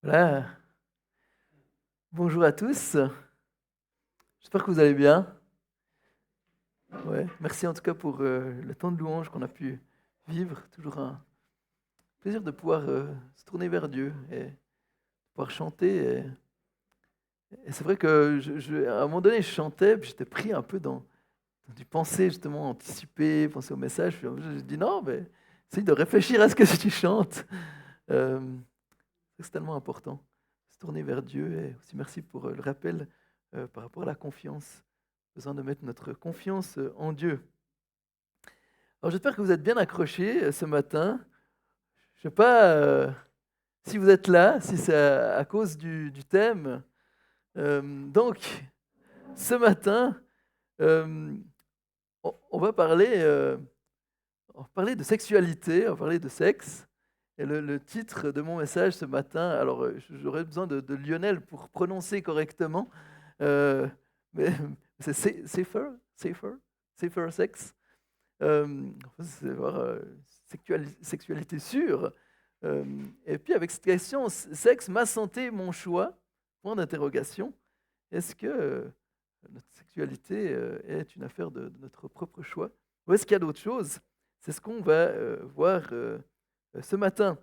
Voilà. Bonjour à tous. J'espère que vous allez bien. Ouais. Merci en tout cas pour le temps de louange qu'on a pu vivre. Toujours un plaisir de pouvoir se tourner vers Dieu et pouvoir chanter. Et c'est vrai que à un moment donné, je chantais, puis j'étais pris un peu dans du penser justement, anticiper, penser au message. Puis je dis non, mais essaye de réfléchir à ce que tu chantes. Euh, c'est tellement important. Se tourner vers Dieu. Et aussi merci pour le rappel par rapport à la confiance. Besoin de mettre notre confiance en Dieu. Alors j'espère que vous êtes bien accrochés ce matin. Je ne sais pas si vous êtes là, si c'est à cause du thème. Donc, ce matin, euh, on va parler de sexualité, on va parler de sexe. Et le titre de mon message ce matin, alors j'aurais besoin de Lionel pour prononcer correctement, euh, mais c'est safer, safer sex. C'est voir sexualité sûre. Et puis avec cette question, sexe, ma santé, mon choix, point d'interrogation. Est-ce que notre sexualité est une affaire de notre propre choix? Ou est-ce qu'il y a d'autres choses? C'est ce qu'on va voir ce matin.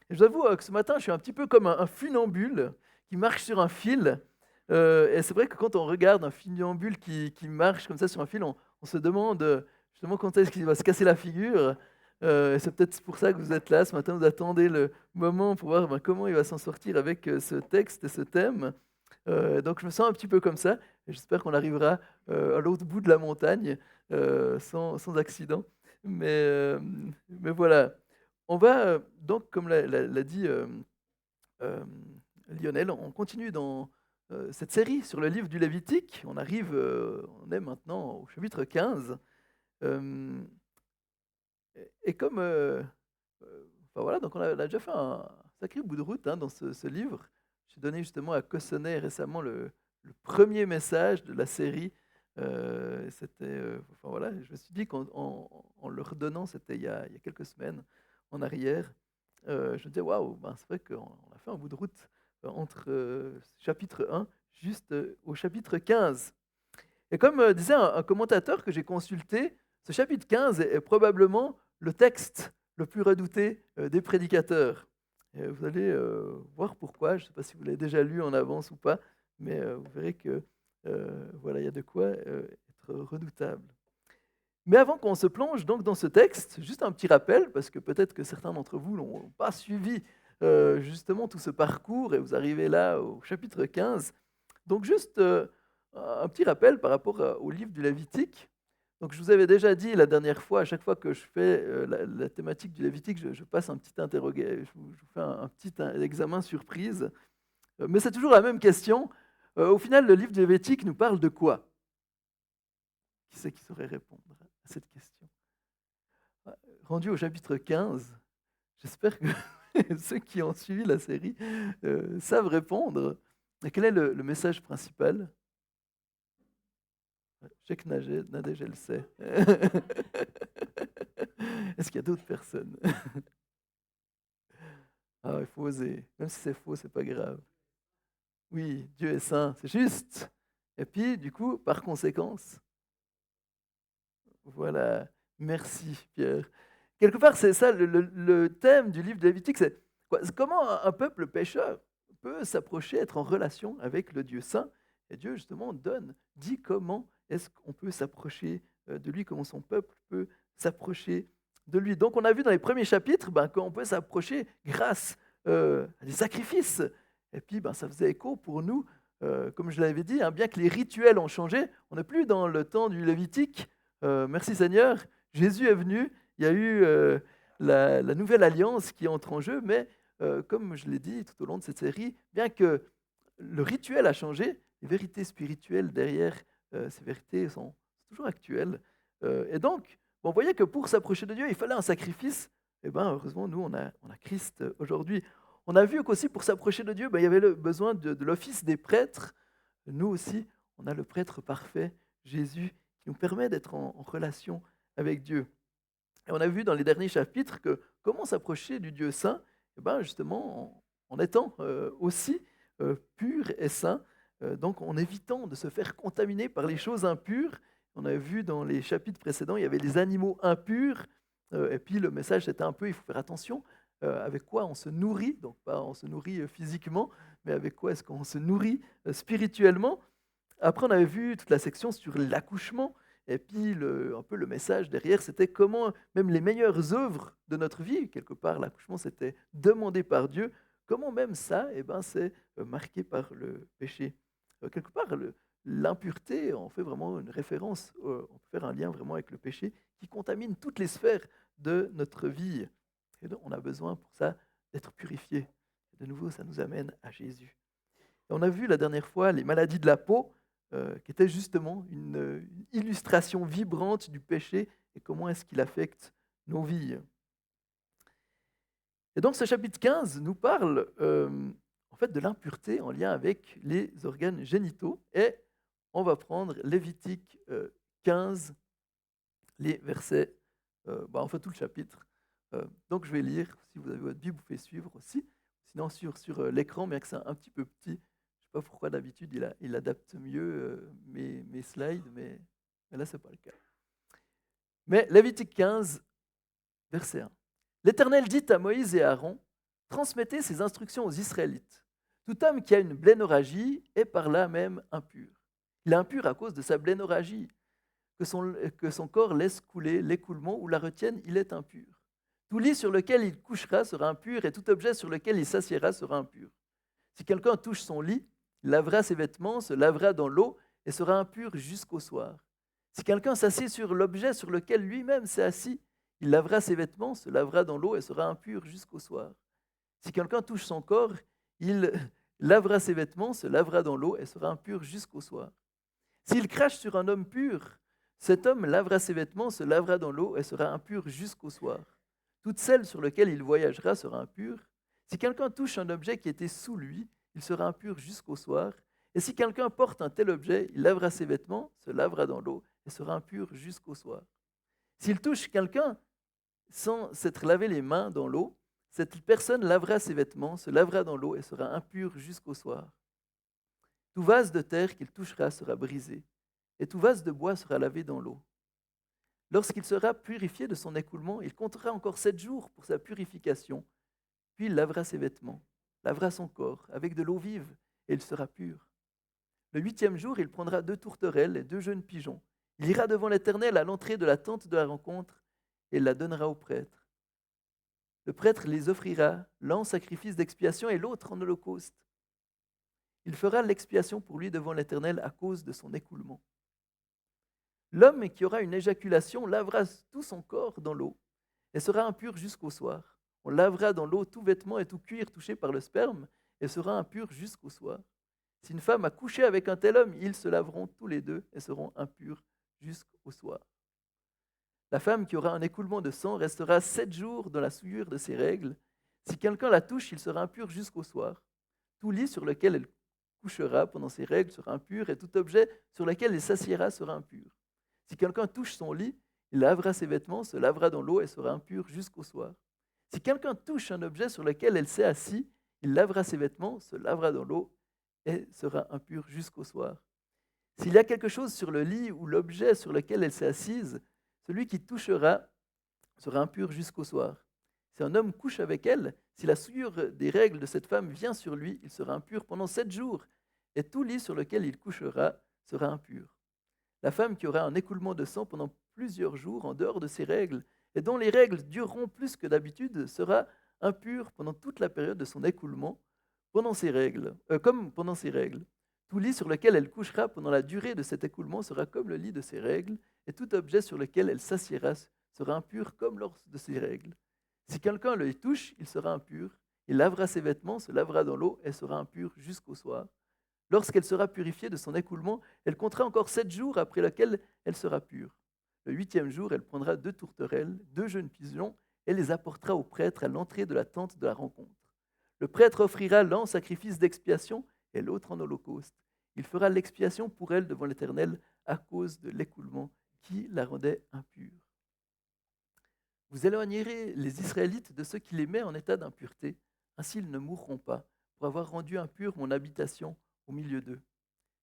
Et je vous avoue que ce matin, je suis un petit peu comme un funambule qui marche sur un fil. Et c'est vrai que quand on regarde un funambule qui marche comme ça sur un fil, on se demande justement quand est-ce qu'il va se casser la figure. Et c'est peut-être pour ça que vous êtes là ce matin, vous attendez le moment pour voir comment il va s'en sortir avec ce texte et ce thème. Donc je me sens un petit peu comme ça. Et j'espère qu'on arrivera à l'autre bout de la montagne sans accident. Mais, euh, mais voilà. On va donc, comme l'a dit euh, Lionel, on continue dans cette série sur le livre du Lévitique. On est maintenant au chapitre 15. Euh, et comme, enfin voilà, donc on a déjà fait un sacré bout de route dans ce livre. J'ai donné justement à Cossonay récemment le premier message de la série. C'était, enfin voilà, je me suis dit qu'en le redonnant, c'était il y a quelques semaines en arrière. Je me disais, waouh, ben, c'est vrai qu'on a fait un bout de route entre chapitre 1 juste au chapitre 15. Et comme disait un commentateur que j'ai consulté, ce chapitre 15 est probablement le texte le plus redouté des prédicateurs. Et vous allez voir pourquoi. Je ne sais pas si vous l'avez déjà lu en avance ou pas, mais vous verrez que voilà, il y a de quoi être redoutable. Mais avant qu'on se plonge donc dans ce texte, juste un petit rappel, parce que peut-être que certains d'entre vous n'ont pas suivi justement tout ce parcours et vous arrivez là au chapitre 15. Donc juste un petit rappel par rapport au livre du Lévitique. Donc je vous avais déjà dit la dernière fois, à chaque fois que je fais la thématique du Lévitique, je passe un petit je vous fais un petit examen surprise. Mais c'est toujours la même question. Au final, le livre du Lévitique nous parle de quoi? Qui c'est qui saurait répondre à cette question? Rendu au chapitre 15, j'espère que ceux qui ont suivi la série savent répondre. Et quel est le message principal? Je sais que Nadège, elle sait. Est-ce qu'il y a d'autres personnes? Ah, il faut oser. Même si c'est faux, c'est pas grave. Oui, Dieu est saint, c'est juste. Et puis, du coup, par conséquence, voilà. Merci, Pierre. Quelque part, c'est ça le thème du livre de Lévitique, c'est c'est comment un peuple pécheur peut s'approcher, être en relation avec le Dieu saint. Et Dieu, justement, dit comment est-ce qu'on peut s'approcher de lui, comment son peuple peut s'approcher de lui. Donc, on a vu dans les premiers chapitres qu'on peut s'approcher grâce à des sacrifices. Et puis, ça faisait écho pour nous, comme je l'avais dit, bien que les rituels ont changé, on n'est plus dans le temps du Lévitique. Merci Seigneur, Jésus est venu, il y a eu la nouvelle alliance qui entre en jeu, mais comme je l'ai dit tout au long de cette série, bien que le rituel a changé, les vérités spirituelles derrière ces vérités sont toujours actuelles. Et donc, on voyait que pour s'approcher de Dieu, il fallait un sacrifice. Et bien, heureusement, nous, on a Christ aujourd'hui. On a vu qu'aussi pour s'approcher de Dieu, il y avait le besoin de l'office des prêtres. Nous aussi, on a le prêtre parfait, Jésus, qui nous permet d'être en relation avec Dieu. Et on a vu dans les derniers chapitres que comment s'approcher du Dieu saint, justement, en étant aussi pur et saint, donc en évitant de se faire contaminer par les choses impures. On avait vu dans les chapitres précédents, il y avait les animaux impurs, et puis le message c'était un peu, il faut faire attention avec quoi on se nourrit, donc pas on se nourrit physiquement, mais avec quoi est-ce qu'on se nourrit spirituellement. Après, on avait vu toute la section sur l'accouchement, et puis un peu le message derrière, c'était comment même les meilleures œuvres de notre vie, quelque part, l'accouchement, c'était demandé par Dieu, comment même ça, eh ben, c'est marqué par le péché. Quelque part, l'impureté, on fait vraiment une référence, on peut faire un lien vraiment avec le péché qui contamine toutes les sphères de notre vie. Et donc, on a besoin pour ça d'être purifié. De nouveau, ça nous amène à Jésus. Et on a vu la dernière fois les maladies de la peau, qui étaient justement une illustration vibrante du péché et comment est-ce qu'il affecte nos vies. Et donc ce chapitre 15 nous parle en fait de l'impureté en lien avec les organes génitaux. Et on va prendre Lévitique 15, les versets, en fait tout le chapitre. Donc je vais lire, si vous avez votre Bible, vous pouvez suivre aussi. Sinon sur l'écran, bien que c'est un petit peu petit, je ne sais pas pourquoi d'habitude il adapte mieux mes slides, mais là ce n'est pas le cas. Mais Lévitique 15, verset 1. L'Éternel dit à Moïse et à Aaron, transmettez ces instructions aux Israélites. Tout homme qui a une blénorragie est par là même impur. Il est impur à cause de sa blénorragie. Que son corps laisse couler l'écoulement ou la retienne, il est impur. Tout lit sur lequel il couchera sera impur, et tout objet sur lequel il s'assiera sera impur. Si quelqu'un touche son lit, il lavera ses vêtements, se lavera dans l'eau, et sera impur jusqu'au soir. Si quelqu'un s'assied sur l'objet sur lequel lui-même s'est assis, il lavera ses vêtements, se lavera dans l'eau, et sera impur jusqu'au soir. Si quelqu'un touche son corps, il lavera ses vêtements, se lavera dans l'eau, et sera impur jusqu'au soir. S'il crache sur un homme pur, cet homme lavera ses vêtements, se lavera dans l'eau et sera impur jusqu'au soir. Toute celle sur laquelle il voyagera sera impure. Si quelqu'un touche un objet qui était sous lui, il sera impur jusqu'au soir. Et si quelqu'un porte un tel objet, il lavera ses vêtements, se lavera dans l'eau et sera impur jusqu'au soir. S'il touche quelqu'un sans s'être lavé les mains dans l'eau, cette personne lavera ses vêtements, se lavera dans l'eau et sera impur jusqu'au soir. Tout vase de terre qu'il touchera sera brisé, et tout vase de bois sera lavé dans l'eau. Lorsqu'il sera purifié de son écoulement, il comptera encore 7 jours pour sa purification, puis il lavera ses vêtements, lavera son corps avec de l'eau vive, et il sera pur. Le 8e jour, il prendra 2 tourterelles et 2 jeunes pigeons. Il ira devant l'Éternel à l'entrée de la tente de la rencontre, et il la donnera au prêtre. Le prêtre les offrira, l'un en sacrifice d'expiation et l'autre en holocauste. Il fera l'expiation pour lui devant l'Éternel à cause de son écoulement. L'homme qui aura une éjaculation lavera tout son corps dans l'eau et sera impur jusqu'au soir. On lavera dans l'eau tout vêtement et tout cuir touché par le sperme et sera impur jusqu'au soir. Si une femme a couché avec un tel homme, ils se laveront tous les deux et seront impurs jusqu'au soir. La femme qui aura un écoulement de sang restera 7 jours dans la souillure de ses règles. Si quelqu'un la touche, il sera impur jusqu'au soir. Tout lit sur lequel elle couchera pendant ses règles sera impur, et tout objet sur lequel elle s'assiera sera impur. Si quelqu'un touche son lit, il lavera ses vêtements, se lavera dans l'eau et sera impur jusqu'au soir. Si quelqu'un touche un objet sur lequel elle s'est assis, il lavera ses vêtements, se lavera dans l'eau et sera impur jusqu'au soir. S'il y a quelque chose sur le lit ou l'objet sur lequel elle s'est assise, celui qui touchera sera impur jusqu'au soir. Si un homme couche avec elle, si la souillure des règles de cette femme vient sur lui, il sera impur pendant 7 jours, et tout lit sur lequel il couchera sera impur. La femme qui aura un écoulement de sang pendant plusieurs jours en dehors de ses règles, et dont les règles dureront plus que d'habitude, sera impure pendant toute la période de son écoulement, comme pendant ses règles. Tout lit sur lequel elle couchera pendant la durée de cet écoulement sera comme le lit de ses règles, et tout objet sur lequel elle s'assiera sera impur comme lors de ses règles. Si quelqu'un le touche, il sera impur. Il lavera ses vêtements, se lavera dans l'eau et sera impur jusqu'au soir. Lorsqu'elle sera purifiée de son écoulement, elle comptera encore 7 jours après lesquels elle sera pure. Le 8e jour, elle prendra 2 tourterelles, 2 jeunes pigeons, et les apportera au prêtre à l'entrée de la tente de la rencontre. Le prêtre offrira l'un en sacrifice d'expiation et l'autre en holocauste. Il fera l'expiation pour elle devant l'Éternel à cause de l'écoulement qui la rendait impure. Vous éloignerez les Israélites de ceux qui les mettent en état d'impureté, Ainsi ils ne mourront pas, pour avoir rendu impure mon habitation au milieu d'eux.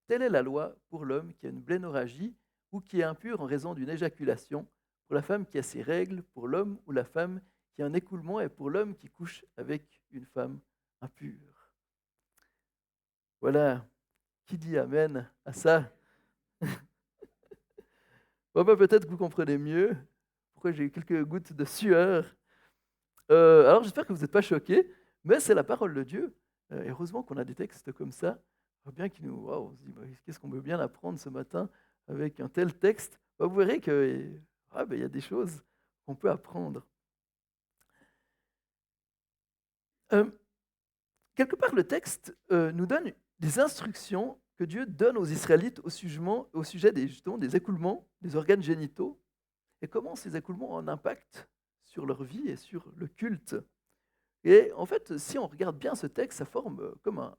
Telle est la loi pour l'homme qui a une blénorragie ou qui est impur en raison d'une éjaculation, pour la femme qui a ses règles, pour l'homme ou la femme qui a un écoulement et pour l'homme qui couche avec une femme impure. Voilà, qui dit Amen à ça? Bon, ben, peut-être que vous comprenez mieux pourquoi j'ai eu quelques gouttes de sueur. Alors j'espère que vous n'êtes pas choqués, mais c'est la parole de Dieu. Et heureusement qu'on a des textes comme ça. Bien qu'il nous, waouh, on se dit, bah, qu'est-ce qu'on veut bien apprendre ce matin avec un tel texte? Bah, vous verrez qu'il y a des choses qu'on peut apprendre. Euh, Quelque part, le texte nous donne des instructions que Dieu donne aux Israélites au sujet des, justement, des écoulements des organes génitaux et comment ces écoulements ont un impact sur leur vie et sur le culte. Et en fait, si on regarde bien ce texte, ça forme comme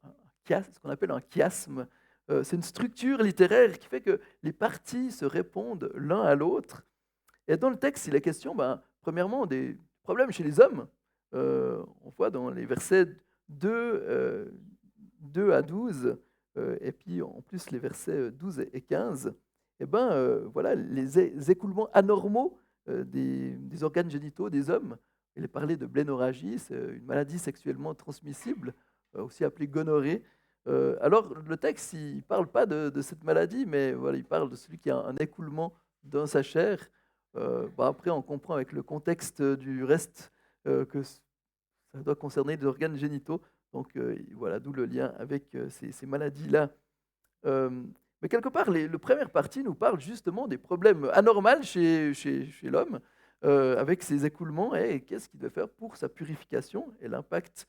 ce qu'on appelle un chiasme. C'est une structure littéraire qui fait que les parties se répondent l'un à l'autre. Et dans le texte, il est question, premièrement, des problèmes chez les hommes. On voit dans les versets 2, 2 à 12, et puis en plus les versets 12 et 15, voilà, les écoulements anormaux des organes génitaux des hommes. Il est parlé de blénorragie, c'est une maladie sexuellement transmissible, aussi appelée gonorrhée. Alors le texte, il ne parle pas de cette maladie, mais voilà, il parle de celui qui a un écoulement dans sa chair. Après, on comprend avec le contexte du reste que ça doit concerner des organes génitaux. Donc voilà, d'où le lien avec ces maladies-là. Euh, mais quelque part, le première partie nous parle justement des problèmes anormaux chez l'homme, avec ses écoulements, et qu'est-ce qu'il devait faire pour sa purification et l'impact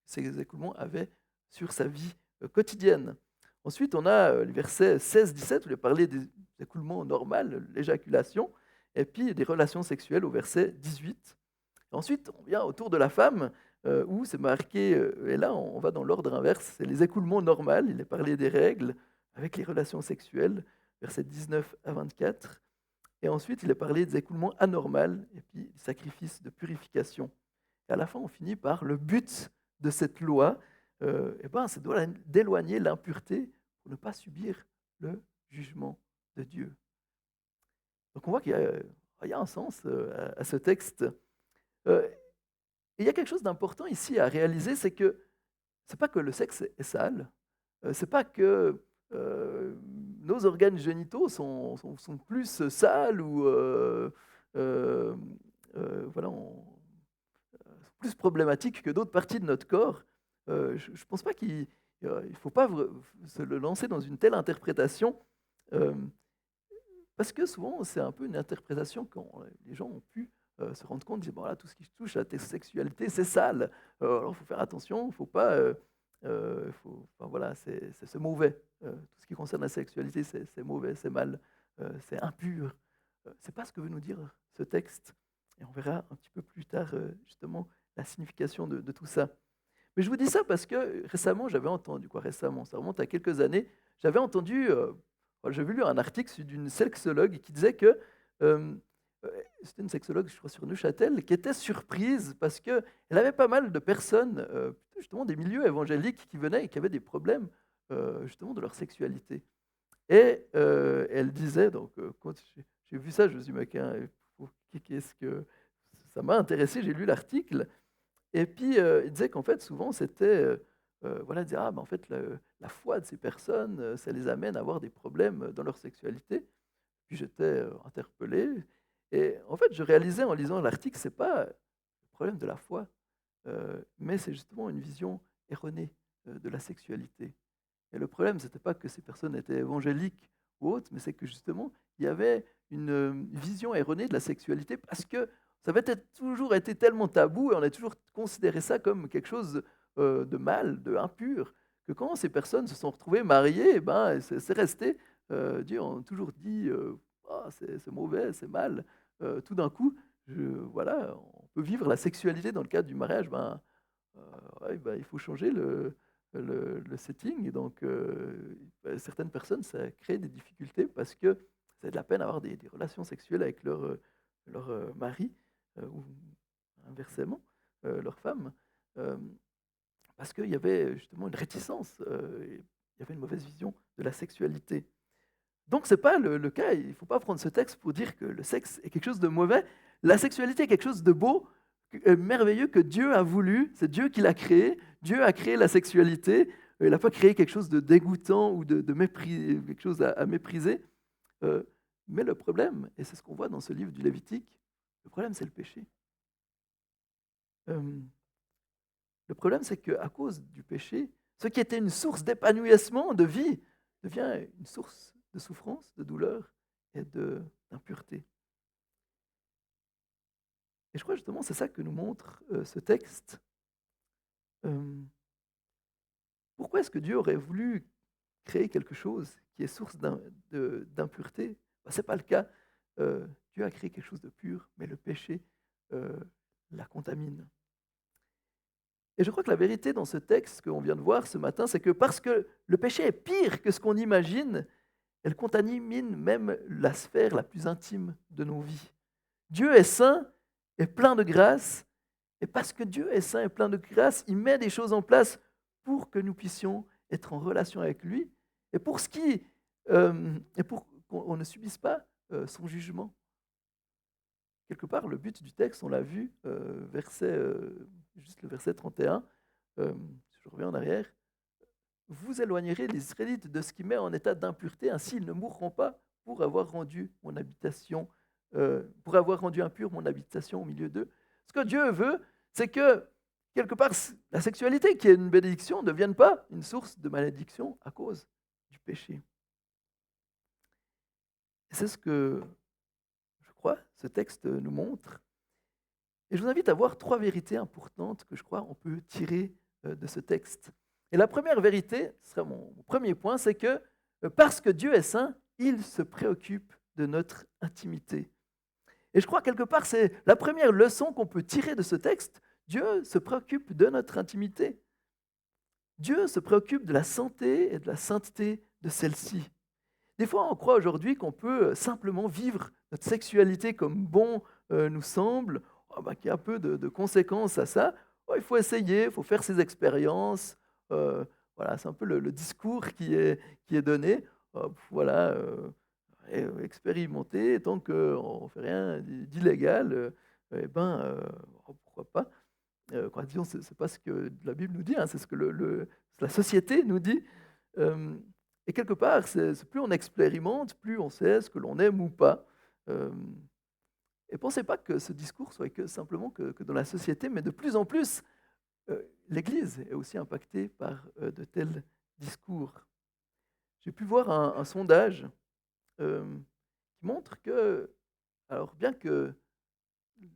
que ces écoulements avaient sur sa vie quotidienne. Ensuite, on a les versets 16-17, où il est parlé des écoulements normaux, l'éjaculation, et puis des relations sexuelles au verset 18. Ensuite, on vient autour de la femme, où c'est marqué, et là on va dans l'ordre inverse, c'est les écoulements normaux, il est parlé des règles avec les relations sexuelles, versets 19 à 24. Et ensuite, il est parlé des écoulements anormaux, et puis des sacrifices de purification. Et à la fin, on finit par le but de cette loi, c'est d'éloigner l'impureté pour ne pas subir le jugement de Dieu. Donc on voit qu'il y a un sens à ce texte. Euh, Et il y a quelque chose d'important ici à réaliser, c'est que c'est pas que le sexe est sale, c'est pas que nos organes génitaux sont plus sales ou euh, voilà, sont plus problématiques que d'autres parties de notre corps. Je ne pense pas qu'il ne faut pas se le lancer dans une telle interprétation, euh, parce que souvent c'est un peu une interprétation quand les gens ont pu se rendre compte, dire, bon, là, tout ce qui touche à la sexualité, c'est sale. Alors, il faut faire attention, il ne faut pas... voilà, c'est mauvais. Tout ce qui concerne la sexualité, c'est mauvais, c'est mal, c'est impur. C'est pas ce que veut nous dire ce texte. Et on verra un petit peu plus tard, justement, la signification de tout ça. Mais je vous dis ça parce que récemment, j'avais entendu, quoi récemment, ça remonte à quelques années, j'avais entendu, j'avais lu un article d'une sexologue qui disait que, euh, c'était une sexologue, je crois, sur Neuchâtel, qui était surprise parce qu'elle avait pas mal de personnes, justement des milieux évangéliques qui venaient et qui avaient des problèmes, justement, de leur sexualité. Et elle disait, donc, quand j'ai vu ça, je me suis dit, mais qu'est-ce que... Ça m'a intéressé, j'ai lu l'article, et puis, il disait qu'en fait, souvent, c'était, voilà, dire, ah, en fait, la foi de ces personnes, ça les amène à avoir des problèmes dans leur sexualité. Puis j'étais interpellé. Et en fait, je réalisais en lisant l'article, c'est pas le problème de la foi, mais c'est justement une vision erronée de la sexualité. Et le problème, c'était pas que ces personnes étaient évangéliques ou autres, mais c'est que justement, il y avait une vision erronée de la sexualité parce que ça avait toujours été tellement tabou et on a toujours considéré ça comme quelque chose de mal, de impur, que quand ces personnes se sont retrouvées mariées, c'est resté. Dieu a toujours dit ah, c'est mauvais, c'est mal. Tout d'un coup, voilà, on peut vivre la sexualité dans le cadre du mariage. Ouais, il faut changer le setting. Et donc, certaines personnes, ça crée des difficultés parce que ça a de la peine à avoir des relations sexuelles avec leur mari ou inversement, leur femme. Euh, parce qu'il y avait justement une réticence, il y avait une mauvaise vision de la sexualité. Donc ce n'est pas le cas, il ne faut pas prendre ce texte pour dire que le sexe est quelque chose de mauvais. La sexualité est quelque chose de beau, merveilleux, que Dieu a voulu, c'est Dieu qui l'a créé, Dieu a créé la sexualité, il n'a pas créé quelque chose de dégoûtant ou de mépris, quelque chose à mépriser. Euh, mais le problème, et c'est ce qu'on voit dans ce livre du Lévitique, le problème c'est le péché. Euh, le problème c'est qu'à cause du péché, ce qui était une source d'épanouissement, de vie, devient une source de souffrance, de douleur et d'impureté. Et je crois justement c'est ça que nous montre ce texte. Euh, pourquoi est-ce que Dieu aurait voulu créer quelque chose qui est source d'impureté? Ce n'est pas le cas. Dieu a créé quelque chose de pur, mais le péché euh, la contamine. Et je crois que la vérité dans ce texte qu'on vient de voir ce matin, c'est que parce que le péché est pire que ce qu'on imagine, elle contamine même la sphère la plus intime de nos vies. Dieu est saint et plein de grâce, et parce que Dieu est saint et plein de grâce, il met des choses en place pour que nous puissions être en relation avec lui, et et pour qu'on ne subisse pas son jugement. Quelque part, le but du texte, on l'a vu, juste le verset 31, si je reviens en arrière, vous éloignerez les Israélites de ce qui met en état d'impureté, ainsi ils ne mourront pas pour avoir rendu mon habitation, pour avoir rendu impure mon habitation au milieu d'eux. Ce que Dieu veut, c'est que, quelque part, la sexualité, qui est une bénédiction, ne devienne pas une source de malédiction à cause du péché. Et c'est ce que, je crois, ce texte nous montre. Et je vous invite à voir trois vérités importantes que je crois on peut tirer de ce texte. Et la première vérité, ce sera mon premier point, c'est que parce que Dieu est saint, il se préoccupe de notre intimité. Et je crois quelque part, c'est la première leçon qu'on peut tirer de ce texte. Dieu se préoccupe de notre intimité. Dieu se préoccupe de la santé et de la sainteté de celle-ci. Des fois, on croit aujourd'hui qu'on peut simplement vivre notre sexualité comme bon nous semble, qu'il y a un peu de conséquences à ça. Oh, il faut essayer, il faut faire ses expériences. Voilà, c'est un peu le discours qui est donné. Voilà, expérimenter, tant qu'on ne fait rien d'illégal, eh ben, pourquoi pas. Disons, ce n'est pas ce que la Bible nous dit, hein, c'est ce que la société nous dit. Euh, et quelque part, plus on expérimente, plus on sait ce que l'on aime ou pas. Euh, et pensez pas que ce discours soit simplement que dans la société, mais de plus en plus, l'Église est aussi impactée par de tels discours. J'ai pu voir un sondage qui montre que, alors bien que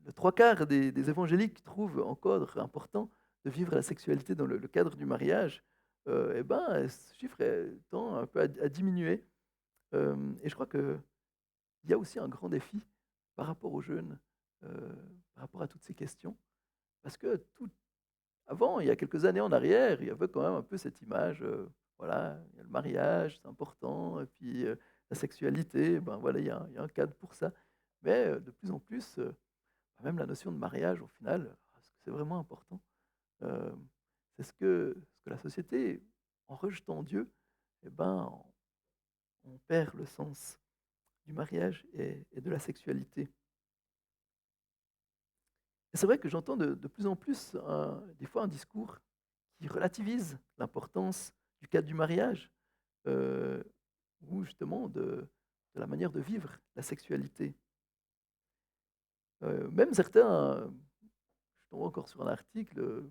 le trois quarts des évangéliques trouvent encore important de vivre la sexualité dans le cadre du mariage, eh ben, ce chiffre tend un peu à diminuer. Et je crois qu'il y a aussi un grand défi par rapport aux jeunes, par rapport à toutes ces questions. Parce que avant, il y a quelques années en arrière, il y avait quand même un peu cette image, voilà, il y a le mariage, c'est important, et puis la sexualité, ben voilà, il y a un cadre pour ça. Mais de plus en plus, même la notion de mariage, au final, est-ce que c'est vraiment important? Euh, c'est ce que la société, en rejetant Dieu, eh ben, on perd le sens du mariage et de la sexualité. Et c'est vrai que j'entends de plus en plus, des fois, un discours qui relativise l'importance du cadre du mariage, euh, ou justement de la manière de vivre la sexualité. Même certains, je tombe encore sur un article,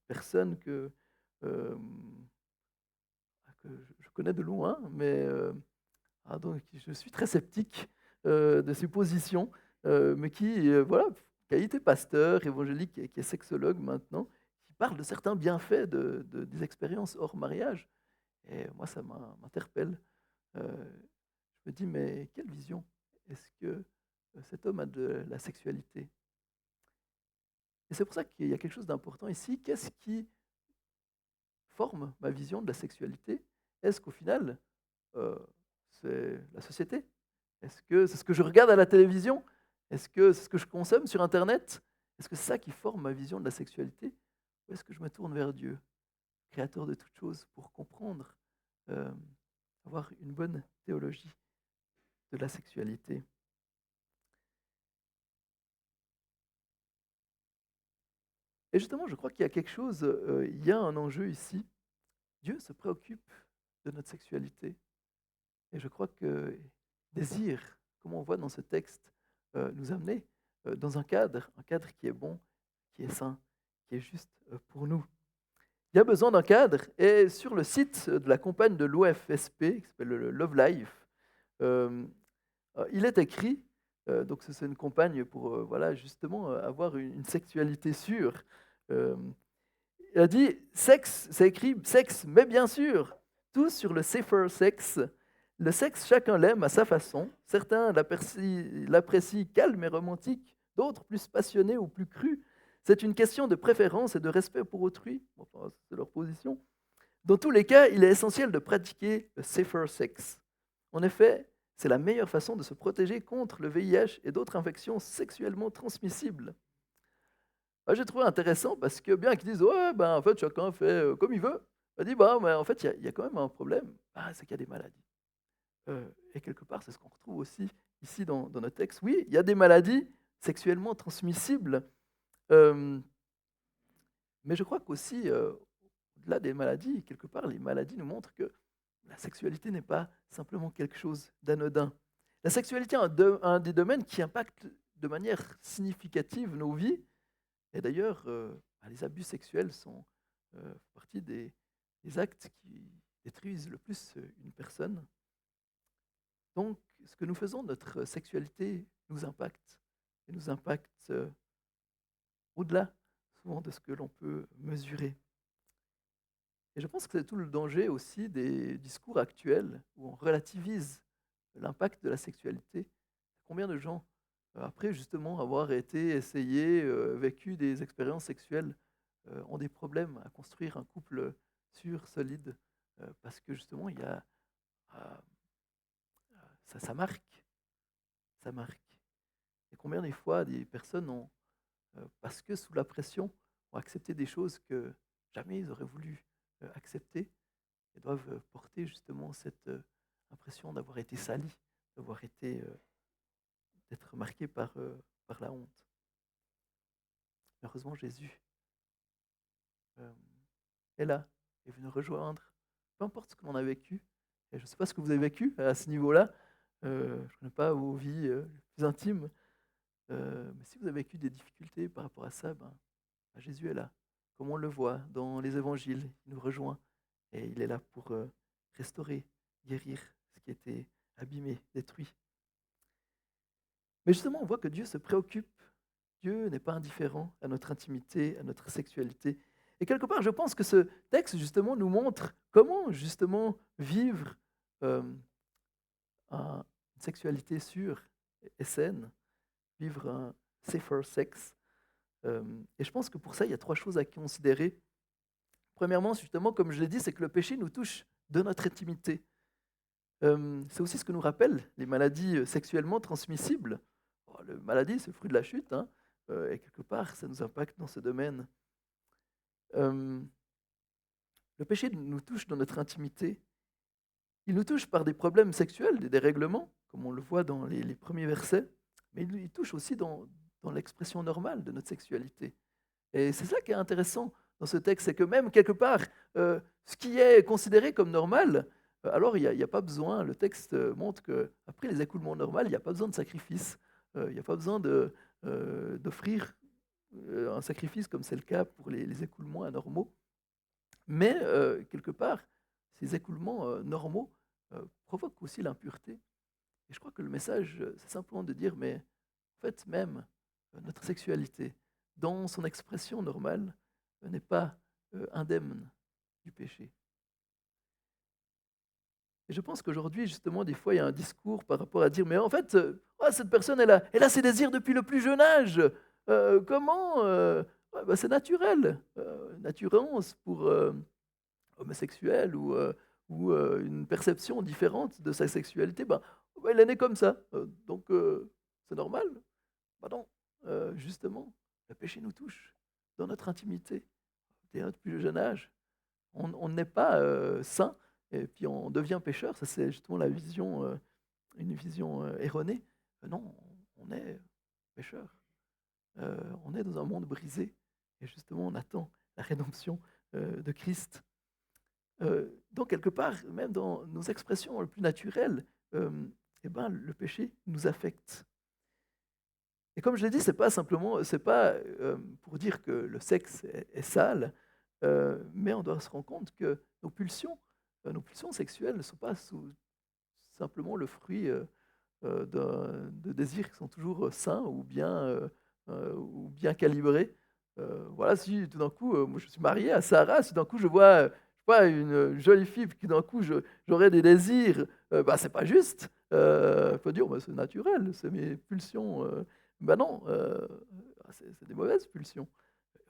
personnes euh, que je connais de loin, mais donc, je suis très sceptique de ces positions, mais qui, voilà, qui a été pasteur, évangélique, et qui est sexologue maintenant, qui parle de certains bienfaits des expériences hors mariage. Et moi, ça m'interpelle. Je me dis, mais quelle vision est-ce que cet homme a de la sexualité? Et c'est pour ça qu'il y a quelque chose d'important ici. Qu'est-ce qui forme ma vision de la sexualité? Est-ce qu'au final, euh, c'est la société? Est-ce que c'est ce que je regarde à la télévision? Est-ce que c'est ce que je consomme sur Internet? Est-ce que c'est ça qui forme ma vision de la sexualité? Ou est-ce que je me tourne vers Dieu? Créateur de toutes choses, pour comprendre, euh, avoir une bonne théologie de la sexualité. Et justement, je crois qu'il y a quelque chose, il y a un enjeu ici. Dieu se préoccupe de notre sexualité. Et je crois que désire, comme on voit dans ce texte, nous amener dans un cadre qui est bon, qui est sain, qui est juste pour nous. Il y a besoin d'un cadre, et sur le site de la compagne de l'OFSP, qui s'appelle le Love Life, euh, il est écrit, donc c'est une compagne pour voilà, justement avoir une sexualité sûre. Euh, il a dit sexe, c'est écrit sexe, mais bien sûr, tout sur le safer sex. Le sexe, chacun l'aime à sa façon. Certains l'apprécient calme et romantique, d'autres plus passionnés ou plus crus. C'est une question de préférence et de respect pour autrui. Enfin, c'est leur position. Dans tous les cas, il est essentiel de pratiquer le safer sex. En effet, c'est la meilleure façon de se protéger contre le VIH et d'autres infections sexuellement transmissibles. J'ai trouvé intéressant parce que bien qu'ils disent ouais, ben, en fait, chacun fait comme il veut, on dit bah, mais en fait, il y a quand même un problème, c'est qu'il y a des maladies. Et quelque part, c'est ce qu'on retrouve aussi ici dans notre texte. Oui, il y a des maladies sexuellement transmissibles, euh, mais je crois qu'aussi, au-delà des maladies, quelque part, les maladies nous montrent que la sexualité n'est pas simplement quelque chose d'anodin. La sexualité est un des domaines qui impacte de manière significative nos vies. Et d'ailleurs, les abus sexuels font partie des actes qui détruisent le plus une personne. Donc, ce que nous faisons, notre sexualité nous impacte, et nous impacte au-delà souvent de ce que l'on peut mesurer. Et je pense que c'est tout le danger aussi des discours actuels où on relativise l'impact de la sexualité. Combien de gens, après justement avoir été essayé, vécu des expériences sexuelles, ont des problèmes à construire un couple sûr, solide, parce que justement, il y a, euh, ça marque, ça marque. Et combien des fois des personnes ont, parce que sous la pression, ont accepté des choses que jamais ils auraient voulu accepter, et doivent porter justement cette impression d'avoir été salis, d'avoir été, d'être marqués par la honte. Heureusement, Jésus euh, est là, est venu rejoindre, peu importe ce que l'on a vécu. Et je ne sais pas ce que vous avez vécu à ce niveau-là. Je ne connais pas vos vies les plus intimes. Mais si vous avez vécu des difficultés par rapport à ça, Jésus est là. Comme on le voit dans les évangiles, il nous rejoint. Et il est là pour restaurer, guérir ce qui était abîmé, détruit. Mais justement, on voit que Dieu se préoccupe. Dieu n'est pas indifférent à notre intimité, à notre sexualité. Et quelque part, je pense que ce texte, justement, nous montre comment, justement, vivre euh, une sexualité sûre et saine, vivre un safer sex. Et je pense que pour ça, il y a trois choses à considérer. Premièrement, justement, comme je l'ai dit, c'est que le péché nous touche de notre intimité. C'est aussi ce que nous rappellent les maladies sexuellement transmissibles. La maladie, c'est le fruit de la chute, hein, et quelque part, ça nous impacte dans ce domaine. Euh, le péché nous touche dans notre intimité. Il nous touche par des problèmes sexuels, des dérèglements, comme on le voit dans les premiers versets, mais il touche aussi dans l'expression normale de notre sexualité. Et c'est ça qui est intéressant dans ce texte, c'est que même quelque part, ce qui est considéré comme normal, alors il n'y a pas besoin, le texte montre qu'après les écoulements normaux, il n'y a pas besoin de sacrifice, il n'y a pas besoin d'offrir un sacrifice comme c'est le cas pour les écoulements anormaux. Mais quelque part, ces écoulements normaux provoquent aussi l'impureté. Et je crois que le message, c'est simplement de dire, mais en fait, même notre sexualité, dans son expression normale, n'est pas indemne du péché. Et je pense qu'aujourd'hui, justement, des fois, il y a un discours par rapport à dire, mais en fait, cette personne, elle a ses désirs depuis le plus jeune âge. Comment c'est naturel. Une attirance pour homosexuel ou une perception différente de sa sexualité, elle est née comme ça. Donc, c'est normal. Non, justement, le péché nous touche dans notre intimité, dès notre plus jeune âge. On n'est pas saint et puis on devient pécheur. Ça, c'est justement la vision, une vision erronée. Non, on est pécheur. On est dans un monde brisé et justement, on attend la rédemption de Christ. Donc, quelque part, même dans nos expressions les plus naturelles, eh ben, le péché nous affecte. Et comme je l'ai dit, c'est pas pour dire que le sexe est sale, mais on doit se rendre compte que nos pulsions sexuelles ne sont pas simplement le fruit de désirs qui sont toujours sains ou bien calibrés. Voilà, si tout d'un coup, moi je suis marié à Sarah, si d'un coup je vois, je sais pas, une jolie fille, puis que d'un coup j'aurais des désirs, bah, c'est pas juste. Il faut dire, bah, c'est naturel, c'est mes pulsions. Bah non, c'est des mauvaises pulsions.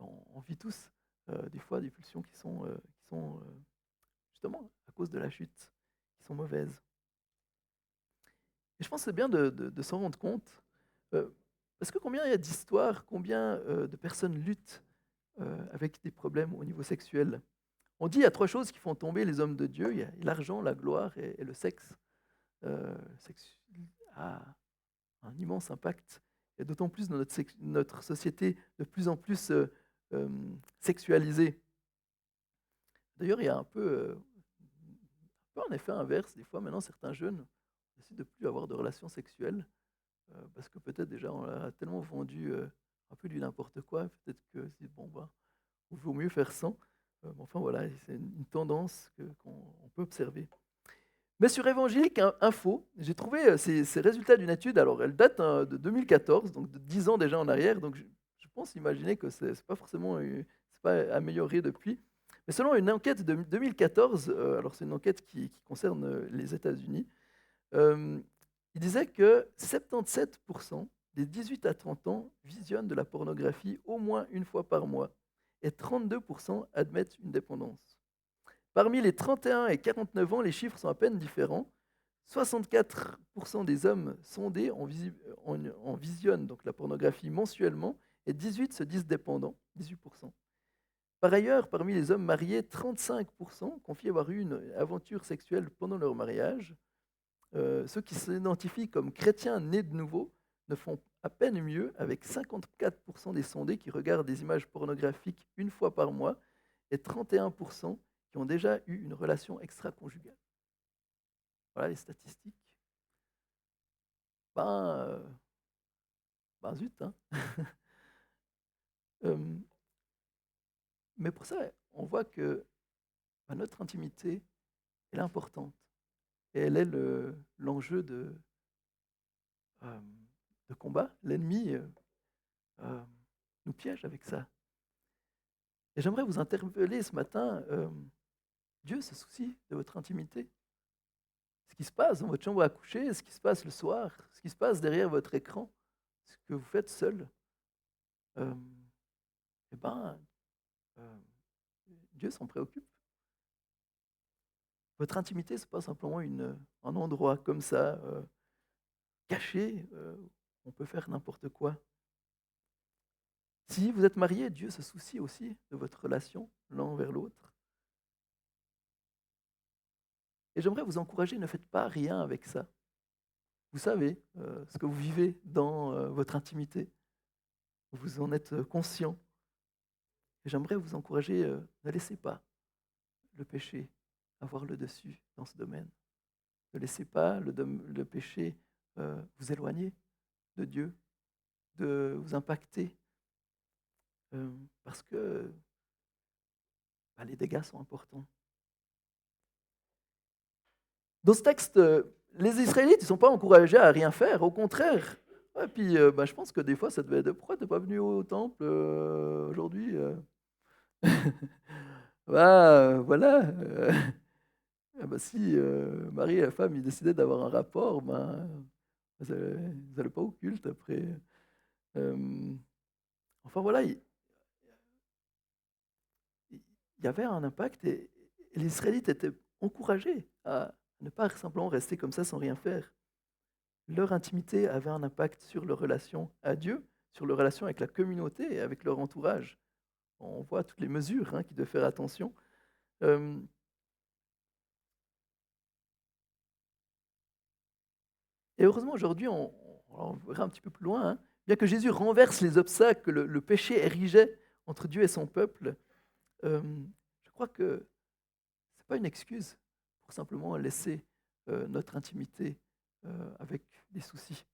On vit tous des fois des pulsions qui sont justement à cause de la chute, qui sont mauvaises. Et je pense que c'est bien de s'en rendre compte, parce que combien il y a d'histoires, combien de personnes luttent avec des problèmes au niveau sexuel. On dit il y a trois choses qui font tomber les hommes de Dieu, il y a l'argent, la gloire et le sexe. Le sexe a un immense impact, et d'autant plus dans notre société de plus en plus sexualisée. D'ailleurs, il y a un peu un effet inverse, des fois maintenant certains jeunes décident de plus avoir de relations sexuelles. Parce que peut-être déjà on leur a tellement vendu un peu du n'importe quoi, peut-être que c'est bon, bah, il vaut mieux faire sans. Mais enfin voilà, c'est une tendance qu'on peut observer. Mais sur Évangélique Info, j'ai trouvé ces résultats d'une étude, alors elle date de 2014, donc de 10 ans déjà en arrière, donc je pense imaginer que c'est pas forcément, c'est pas amélioré depuis. Mais selon une enquête de 2014, alors c'est une enquête qui concerne les États-Unis, euh, il disait que 77% des 18 à 30 ans visionnent de la pornographie au moins une fois par mois et 32% admettent une dépendance. Parmi les 31 et 49 ans, les chiffres sont à peine différents. 64% des hommes sondés en visionnent donc la pornographie mensuellement et 18 se disent dépendants, 18%. Par ailleurs, parmi les hommes mariés, 35% confient avoir eu une aventure sexuelle pendant leur mariage. Ceux qui s'identifient comme chrétiens nés de nouveau ne font à peine mieux, avec 54% des sondés qui regardent des images pornographiques une fois par mois et 31% qui ont déjà eu une relation extra-conjugale. Voilà les statistiques. Ben, ben zut, hein. Euh, mais pour ça, on voit que ben, notre intimité, elle est importante. Et elle est l'enjeu euh, de combat. L'ennemi euh, nous piège avec ça. Et j'aimerais vous interpeller ce matin. Dieu se soucie de votre intimité. Ce qui se passe dans votre chambre à coucher, ce qui se passe le soir, ce qui se passe derrière votre écran, ce que vous faites seul, euh, eh ben, euh, Dieu s'en préoccupe. Votre intimité, ce n'est pas simplement un endroit comme ça, caché, on peut faire n'importe quoi. Si vous êtes marié, Dieu se soucie aussi de votre relation l'un vers l'autre. Et j'aimerais vous encourager, ne faites pas rien avec ça. Vous savez ce que vous vivez dans votre intimité. Vous en êtes conscient. Et j'aimerais vous encourager, ne laissez pas le péché avoir le dessus dans ce domaine. Ne laissez pas le péché vous éloigner de Dieu, de vous impacter, parce que bah, les dégâts sont importants. Dans ce texte, les Israélites ne sont pas encouragés à rien faire, au contraire. Et puis, bah, je pense que des fois, ça devait être pourquoi tu n'es pas venu au temple aujourd'hui bah, voilà. Ah bah, si Marie et la femme ils décidaient d'avoir un rapport, ben, ils n'allaient pas au culte après. Euh, enfin voilà, il y avait un impact et les Israélites étaient encouragés à ne pas simplement rester comme ça sans rien faire. Leur intimité avait un impact sur leur relation à Dieu, sur leur relation avec la communauté et avec leur entourage. On voit toutes les mesures qui doivent faire attention. Euh, et heureusement, aujourd'hui, on verra un petit peu plus loin, hein, bien que Jésus renverse les obstacles que le péché érigeait entre Dieu et son peuple, euh, je crois que ce n'est pas une excuse pour simplement laisser notre intimité avec des soucis.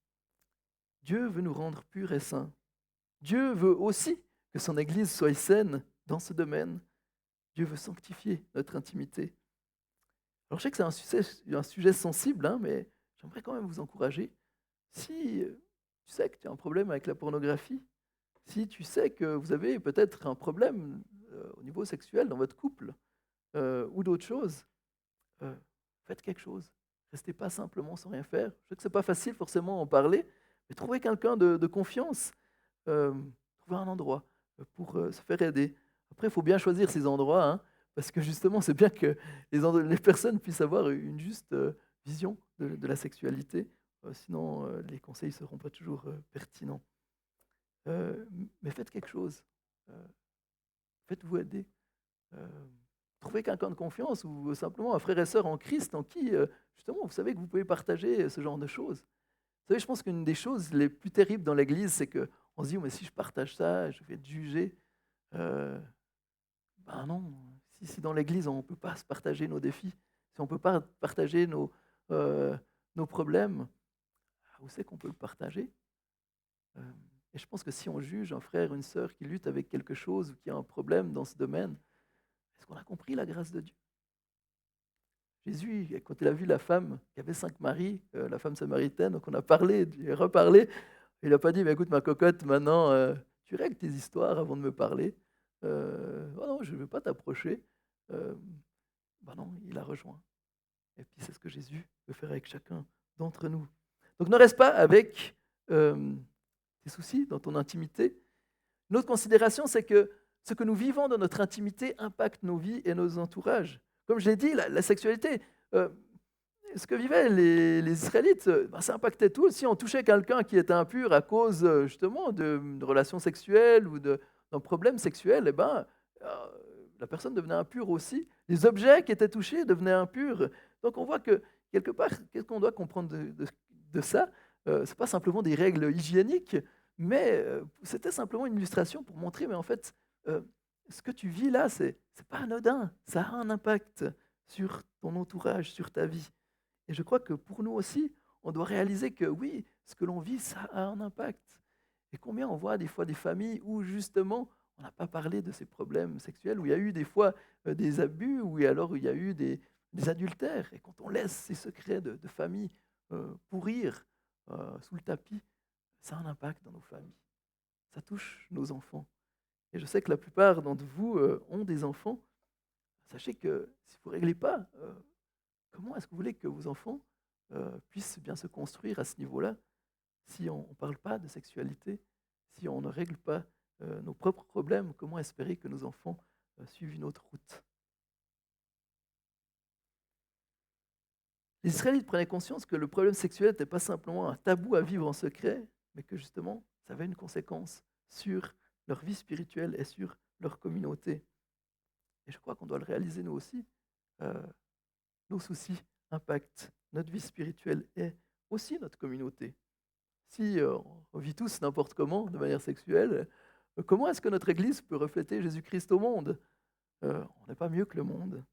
Dieu veut nous rendre purs et saints. Dieu veut aussi que son Église soit saine dans ce domaine. Dieu veut sanctifier notre intimité. Alors je sais que c'est un sujet sensible, hein, mais j'aimerais quand même vous encourager. Si tu sais que tu as un problème avec la pornographie, si tu sais que vous avez peut-être un problème au niveau sexuel dans votre couple ou d'autres choses, euh, faites quelque chose. Restez pas simplement sans rien faire. Je sais que ce n'est pas facile forcément en parler, mais trouvez quelqu'un de confiance, euh, trouvez un endroit pour se faire aider. Après, il faut bien choisir ces endroits, hein, parce que justement, c'est bien que les personnes puissent avoir une juste vision de la sexualité. Sinon, les conseils ne seront pas toujours pertinents. Euh, mais faites quelque chose. Euh, Faites-vous aider. Euh, Trouvez quelqu'un de confiance ou simplement un frère et sœur en Christ en qui, justement, vous savez que vous pouvez partager ce genre de choses. Vous savez, je pense qu'une des choses les plus terribles dans l'Église, c'est qu'on se dit, oh, mais si je partage ça, je vais être jugé. Euh, ben non, si dans l'Église, on ne peut pas se partager nos défis, si on ne peut pas partager euh, nos problèmes, où c'est qu'on peut le partager? Euh, et je pense que si on juge un frère, une sœur qui lutte avec quelque chose ou qui a un problème dans ce domaine, est-ce qu'on a compris la grâce de Dieu? Jésus, quand il a vu la femme qui avait 5 maris, la femme samaritaine, donc on a parlé, reparlé, il n'a pas dit, mais écoute ma cocotte, maintenant tu règles tes histoires avant de me parler. Oh non, je ne veux pas t'approcher. Euh, Ben non, il a rejoint. Et puis c'est ce que Jésus veut faire avec chacun d'entre nous. Donc ne reste pas avec tes soucis dans ton intimité. Une autre considération, c'est que ce que nous vivons dans notre intimité impacte nos vies et nos entourages. Comme je l'ai dit, la sexualité, euh, ce que vivaient les Israélites, ben, ça impactait tout. Si on touchait quelqu'un qui était impur à cause justement de relations sexuelles ou d'un problème sexuel, eh ben, euh, la personne devenait impure aussi. Les objets qui étaient touchés devenaient impurs. Donc on voit que quelque part, qu'est-ce qu'on doit comprendre de ça? Ce n'est pas simplement des règles hygiéniques, mais c'était simplement une illustration pour montrer, mais en fait, euh, ce que tu vis là, c'est pas anodin. Ça a un impact sur ton entourage, sur ta vie. Et je crois que pour nous aussi, on doit réaliser que oui, ce que l'on vit, ça a un impact. Et combien on voit des fois des familles où justement on n'a pas parlé de ces problèmes sexuels, où il y a eu des fois des abus, ou alors où il y a eu des adultères. Et quand on laisse ces secrets de famille pourrir sous le tapis, ça a un impact dans nos familles. Ça touche nos enfants. Et je sais que la plupart d'entre vous ont des enfants. Sachez que si vous ne réglez pas, comment est-ce que vous voulez que vos enfants puissent bien se construire à ce niveau-là si on ne parle pas de sexualité, si on ne règle pas nos propres problèmes? Comment espérer que nos enfants suivent une autre route? Les Israélites prenaient conscience que le problème sexuel n'était pas simplement un tabou à vivre en secret, mais que justement, ça avait une conséquence sur leur vie spirituelle et sur leur communauté. Et je crois qu'on doit le réaliser nous aussi. Euh, nos soucis impactent notre vie spirituelle et aussi notre communauté. Si on vit tous n'importe comment, de manière sexuelle, comment est-ce que notre Église peut refléter Jésus-Christ au monde? On n'est pas mieux que le monde.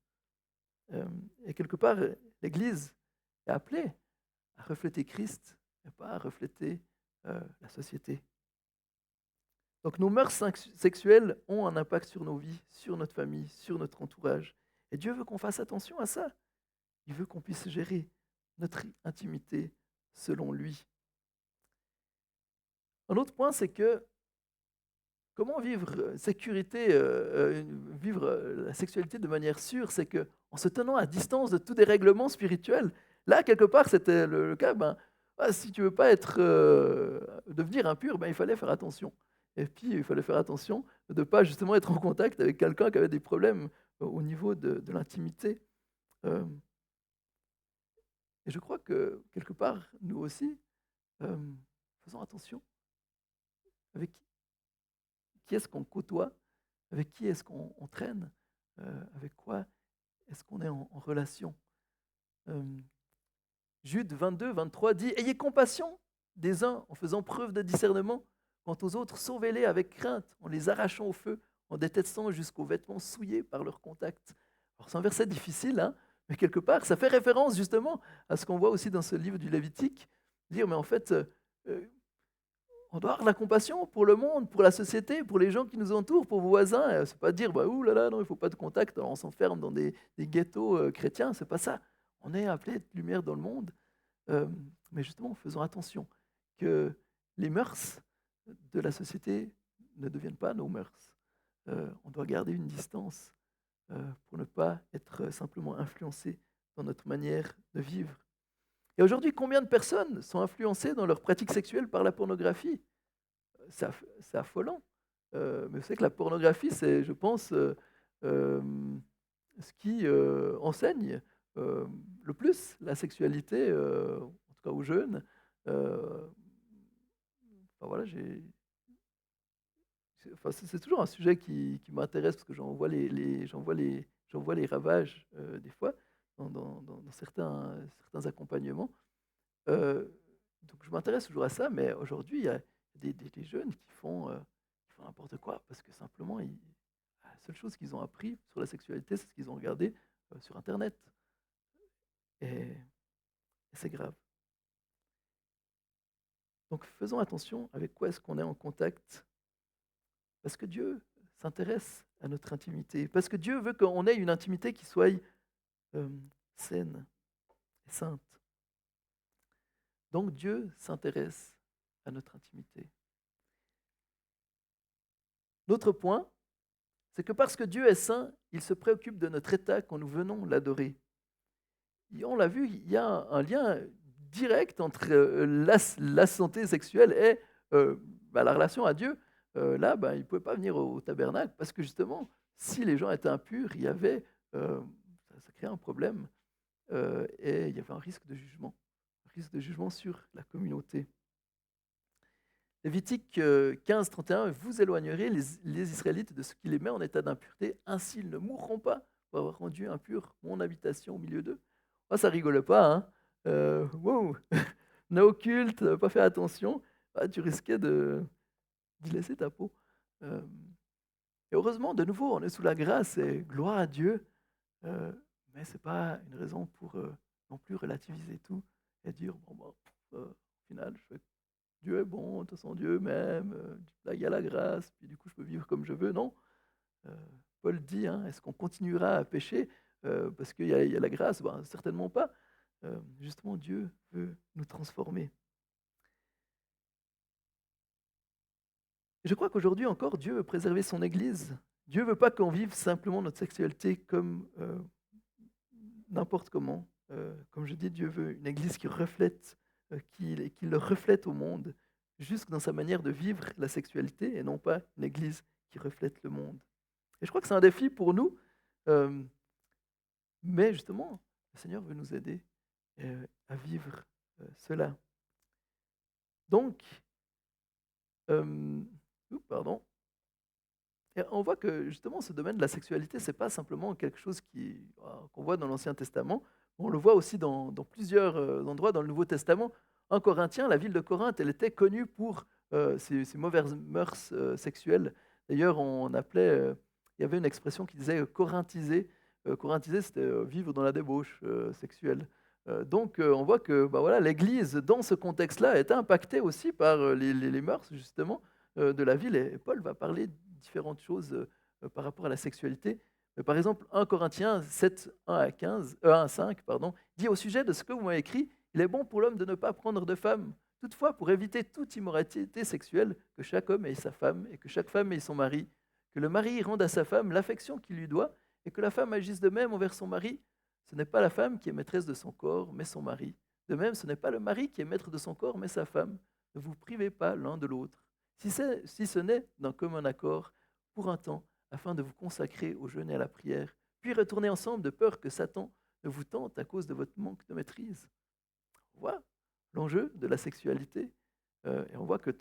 Euh, et quelque part, l'Église est appelée à refléter Christ et pas à refléter la société. Donc nos mœurs sexuelles ont un impact sur nos vies, sur notre famille, sur notre entourage. Et Dieu veut qu'on fasse attention à ça. Il veut qu'on puisse gérer notre intimité selon lui. Un autre point, c'est que comment vivre la sexualité de manière sûre, c'est que en se tenant à distance de tout dérèglement spirituel. Là, quelque part, c'était le cas. Ben, si tu veux pas devenir impur, ben, il fallait faire attention. Et puis, il fallait faire attention de ne pas justement être en contact avec quelqu'un qui avait des problèmes au niveau de l'intimité. Euh, et je crois que quelque part, nous aussi, euh, faisons attention avec qui est-ce qu'on côtoie, avec qui est-ce qu'on traîne, avec quoi est-ce qu'on est en relation? Euh, Jude 22, 23 dit: Ayez compassion des uns en faisant preuve de discernement, quant aux autres, sauvez-les avec crainte, en les arrachant au feu, en détestant jusqu'aux vêtements souillés par leur contact. Alors c'est un verset difficile, hein, mais quelque part, ça fait référence justement à ce qu'on voit aussi dans ce livre du Lévitique, dire, mais en fait, euh, on doit avoir de la compassion pour le monde, pour la société, pour les gens qui nous entourent, pour vos voisins. C'est pas dire, bah, ouh là là, non, il ne faut pas de contact, alors on s'enferme dans des ghettos chrétiens, c'est pas ça. On est appelé à être lumière dans le monde. Euh, mais justement, faisons attention que les mœurs de la société ne deviennent pas nos mœurs. On doit garder une distance pour ne pas être simplement influencé dans notre manière de vivre. Et aujourd'hui, combien de personnes sont influencées dans leurs pratiques sexuelles par la pornographie? C'est affolant. Mais vous savez que la pornographie, c'est, je pense, euh, ce qui enseigne le plus la sexualité, en tout cas aux jeunes. Euh, enfin, voilà, c'est toujours un sujet qui m'intéresse parce que j'en vois les ravages des fois dans certains accompagnements. Euh, donc je m'intéresse toujours à ça, mais aujourd'hui, il y a des jeunes qui font n'importe quoi parce que simplement, la seule chose qu'ils ont appris sur la sexualité, c'est ce qu'ils ont regardé sur Internet. Et c'est grave. Donc faisons attention avec quoi est-ce qu'on est en contact, parce que Dieu s'intéresse à notre intimité, parce que Dieu veut qu'on ait une intimité qui soit euh, saine et sainte. Donc Dieu s'intéresse à notre intimité. L'autre point, c'est que parce que Dieu est saint, il se préoccupe de notre état quand nous venons l'adorer. Et on l'a vu, il y a un lien direct entre la santé sexuelle et la relation à Dieu. Là, il ne pouvait pas venir au tabernacle parce que justement, si les gens étaient impurs, euh, ça créait un problème et il y avait un risque de jugement sur la communauté. Lévitique 15, 31, vous éloignerez les Israélites de ce qui les met en état d'impureté, ainsi ils ne mourront pas pour avoir rendu impure mon habitation au milieu d'eux. Oh, ça rigole pas, hein. Wow. No culte, pas fait attention, tu risquais d'y laisser ta peau. Euh, et heureusement, de nouveau, on est sous la grâce et gloire à Dieu, euh, mais ce n'est pas une raison pour non plus relativiser tout et dire, bon, au final, Dieu est bon, de toute façon Dieu m'aime, là il y a la grâce, puis du coup je peux vivre comme je veux. Non. Euh, Paul dit, hein, est-ce qu'on continuera à pécher parce qu'il y a la grâce? Certainement pas. Justement, Dieu veut nous transformer. Et je crois qu'aujourd'hui encore, Dieu veut préserver son Église. Dieu ne veut pas qu'on vive simplement notre sexualité comme n'importe comment. Comme je dis, Dieu veut une Église qui reflète, qui le reflète au monde, jusque dans sa manière de vivre la sexualité, et non pas une Église qui reflète le monde. Et je crois que c'est un défi pour nous, euh, mais justement, le Seigneur veut nous aider à vivre cela. Donc, pardon. Et on voit que justement ce domaine de la sexualité, ce n'est pas simplement quelque chose qu'on voit dans l'Ancien Testament, on le voit aussi dans plusieurs endroits dans le Nouveau Testament. En Corinthiens, la ville de Corinthe, elle était connue pour ses mauvaises mœurs sexuelles. D'ailleurs, il y avait une expression qui disait corinthiser. Corinthiser, c'était vivre dans la débauche sexuelle. Donc, on voit que voilà, l'Église, dans ce contexte-là, était impactée aussi par les mœurs, justement, de la ville. Et Paul va parler différentes choses par rapport à la sexualité. Par exemple, 1 Corinthiens 7, 1 à 15, 1 à 5, pardon, dit au sujet de ce que vous m'avez écrit, il est bon pour l'homme de ne pas prendre de femme. Toutefois, pour éviter toute immoralité sexuelle, que chaque homme ait sa femme et que chaque femme ait son mari, que le mari rende à sa femme l'affection qu'il lui doit et que la femme agisse de même envers son mari. Ce n'est pas la femme qui est maîtresse de son corps, mais son mari. De même, ce n'est pas le mari qui est maître de son corps, mais sa femme. Ne vous privez pas l'un de l'autre. Si ce n'est d'un commun accord, pour un temps, afin de vous consacrer au jeûne et à la prière, puis retourner ensemble de peur que Satan ne vous tente à cause de votre manque de maîtrise. On voit l'enjeu de la sexualité, et on voit que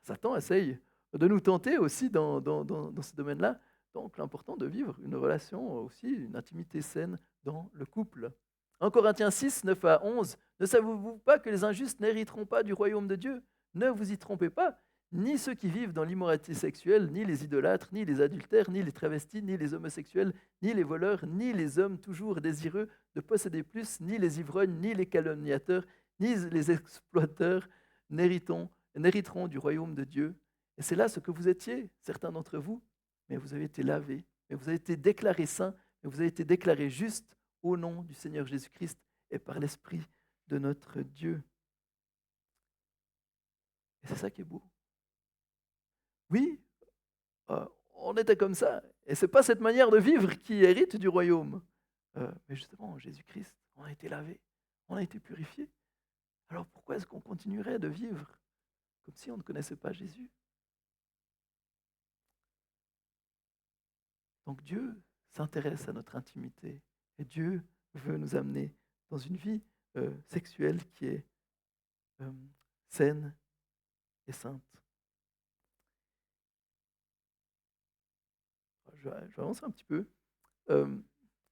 Satan essaye de nous tenter aussi dans ce domaine-là, donc l'important de vivre une relation aussi, une intimité saine dans le couple. 1 Corinthiens 6, 9 à 11, ne savez-vous pas que les injustes n'hériteront pas du royaume de Dieu? Ne vous y trompez pas, ni ceux qui vivent dans l'immoralité sexuelle, ni les idolâtres, ni les adultères, ni les travestis, ni les homosexuels, ni les voleurs, ni les hommes toujours désireux de posséder plus, ni les ivrognes, ni les calomniateurs, ni les exploiteurs n'hériteront du royaume de Dieu. Et c'est là ce que vous étiez, certains d'entre vous, mais vous avez été lavés, mais vous avez été déclarés saints, mais vous avez été déclarés justes au nom du Seigneur Jésus-Christ et par l'Esprit de notre Dieu. Et c'est ça qui est beau. Oui, on était comme ça, et ce n'est pas cette manière de vivre qui hérite du royaume. Mais justement, en Jésus-Christ, on a été lavés, on a été purifiés. Alors pourquoi est-ce qu'on continuerait de vivre comme si on ne connaissait pas Jésus? Donc Dieu s'intéresse à notre intimité et Dieu veut nous amener dans une vie sexuelle qui est euh, saine et sainte. Je vais avancer un petit peu.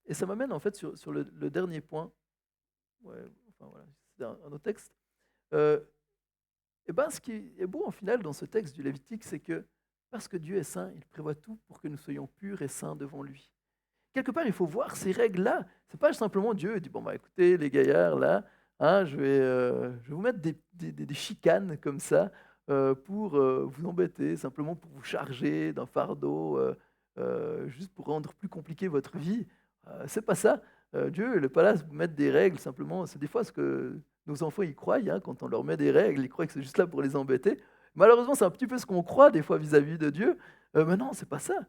Et ça m'amène en fait sur le dernier point. Ouais, enfin, voilà, c'est un autre texte. Et ben, ce qui est beau en final dans ce texte du Lévitique, c'est que parce que Dieu est saint, il prévoit tout pour que nous soyons purs et saints devant lui. Quelque part, il faut voir ces règles-là. Ce n'est pas simplement Dieu dit, bon, bah, écoutez, les gaillards, là, hein, je vais vous mettre des chicanes comme ça pour vous embêter, simplement pour vous charger d'un fardeau, juste pour rendre plus compliqué votre vie. C'est pas ça. Dieu, il n'est pas là pour mettre des règles, simplement. C'est des fois ce que nos enfants y croient, hein, quand on leur met des règles, ils croient que c'est juste là pour les embêter. Malheureusement, c'est un petit peu ce qu'on croit des fois vis-à-vis de Dieu. Mais non, c'est pas ça.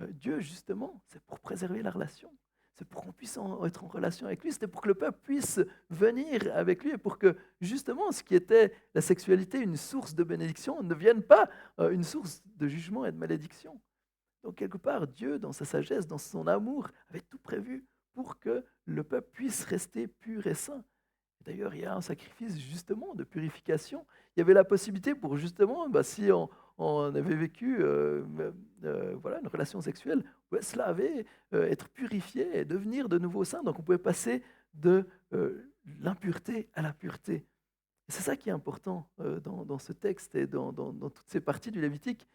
Dieu, justement, c'est pour préserver la relation. C'est pour qu'on puisse être en relation avec lui. C'était pour que le peuple puisse venir avec lui et pour que, justement, ce qui était la sexualité, une source de bénédiction, ne vienne pas une source de jugement et de malédiction. Donc, quelque part, Dieu, dans sa sagesse, dans son amour, avait tout prévu pour que le peuple puisse rester pur et saint. D'ailleurs, il y a un sacrifice justement de purification. Il y avait la possibilité pour justement, si on avait vécu voilà, une relation sexuelle, on pouvait se laver, être purifié et devenir de nouveau saint. Donc on pouvait passer de l'impureté à la pureté. Et c'est ça qui est important dans ce texte et dans toutes ces parties du Lévitique.